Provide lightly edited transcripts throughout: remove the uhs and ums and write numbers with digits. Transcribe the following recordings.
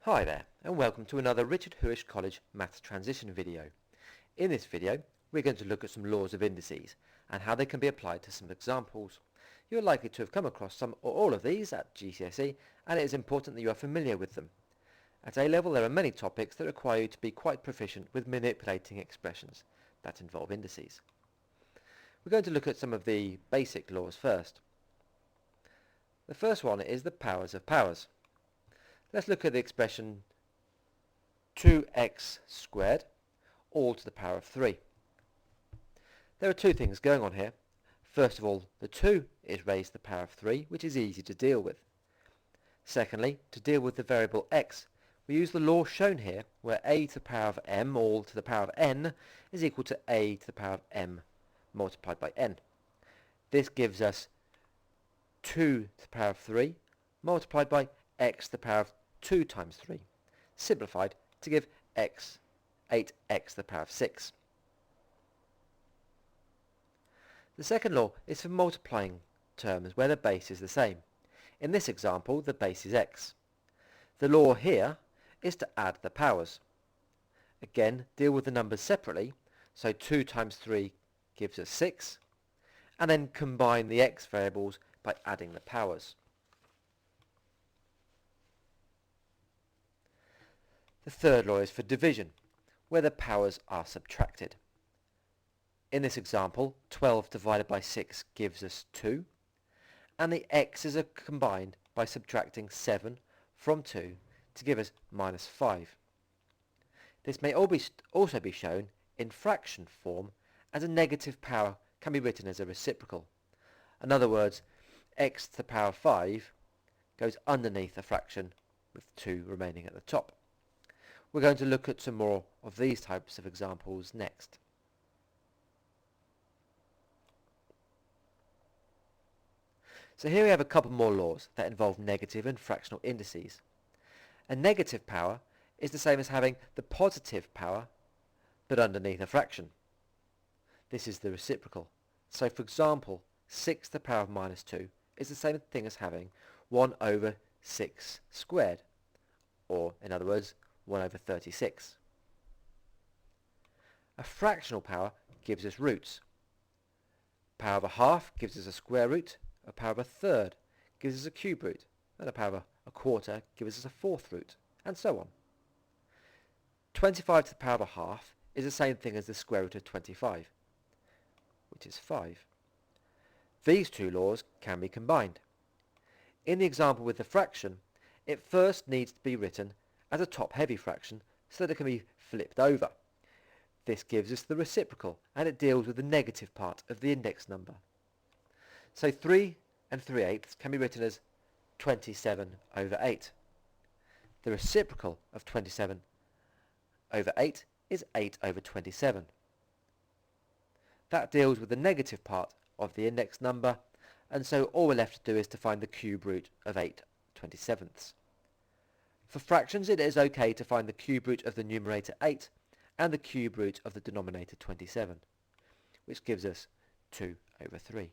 Hi there, and welcome to another Richard Huish College Maths Transition video. In this video, we're going to look at some laws of indices and how they can be applied to some examples. You're likely to have come across some or all of these at GCSE, and it is important that you are familiar with them. At A-level, there are many topics that require you to be quite proficient with manipulating expressions that involve indices. We're going to look at some of the basic laws first. The first one is the powers of powers. Let's look at the expression 2x squared all to the power of 3. There are two things going on here. First of all, the 2 is raised to the power of 3, which is easy to deal with. Secondly, to deal with the variable x, we use the law shown here, where a to the power of m all to the power of n is equal to a to the power of m multiplied by n. This gives us 2 to the power of 3 multiplied by x to the power of 2 times 3, simplified to give x 8x to the power of 6. The second law is for multiplying terms where the base is the same. In this example, the base is x. The law here is to add the powers. Again, deal with the numbers separately, so 2 times 3 gives us 6, and then combine the x variables by adding the powers. The third law is for division, where the powers are subtracted. In this example, 12 divided by 6 gives us 2, and the x's are combined by subtracting 7 from 2 to give us minus 5. This may also be shown in fraction form, as a negative power can be written as a reciprocal. In other words, x to the power of 5 goes underneath a fraction with 2 remaining at the top. We're going to look at some more of these types of examples next. So here we have a couple more laws that involve negative and fractional indices. A negative power is the same as having the positive power but underneath a fraction. This is the reciprocal. So for example, 6 to the power of minus 2 is the same thing as having 1 over 6 squared, or in other words, 1 over 36. A fractional power gives us roots. Power of a half gives us a square root, a power of a third gives us a cube root, and a power of a quarter gives us a fourth root, and so on. 25 to the power of a half is the same thing as the square root of 25, which is 5. These two laws can be combined. In the example with the fraction, it first needs to be written as a top-heavy fraction so that it can be flipped over. This gives us the reciprocal, and it deals with the negative part of the index number. So 3 and 3/8 can be written as 27 over 8. The reciprocal of 27 over 8 is 8 over 27. That deals with the negative part of the index number, and so all we're left to do is to find the cube root of 8/27. For fractions, it is okay to find the cube root of the numerator 8 and the cube root of the denominator 27, which gives us 2 over 3.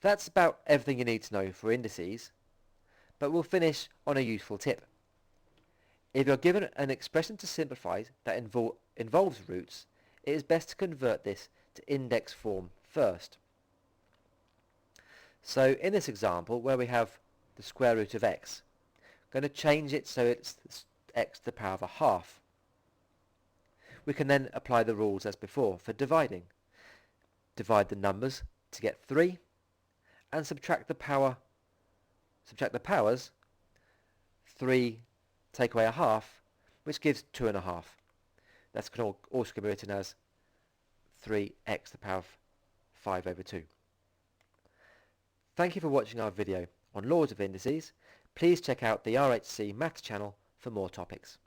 That's about everything you need to know for indices, but we'll finish on a useful tip. If you're given an expression to simplify that involves roots, it is best to convert this to index form first. So in this example, where we have the square root of x, I'm going to change it so it's x to the power of a half. We can then apply the rules as before for dividing. Divide the numbers to get 3, and subtract the powers. 3 take away a half, which gives 2.5. That's also can be written as 3x to the power of 5 over 2. Thank you for watching our video on laws of indices. Please check out the RHC Maths channel for more topics.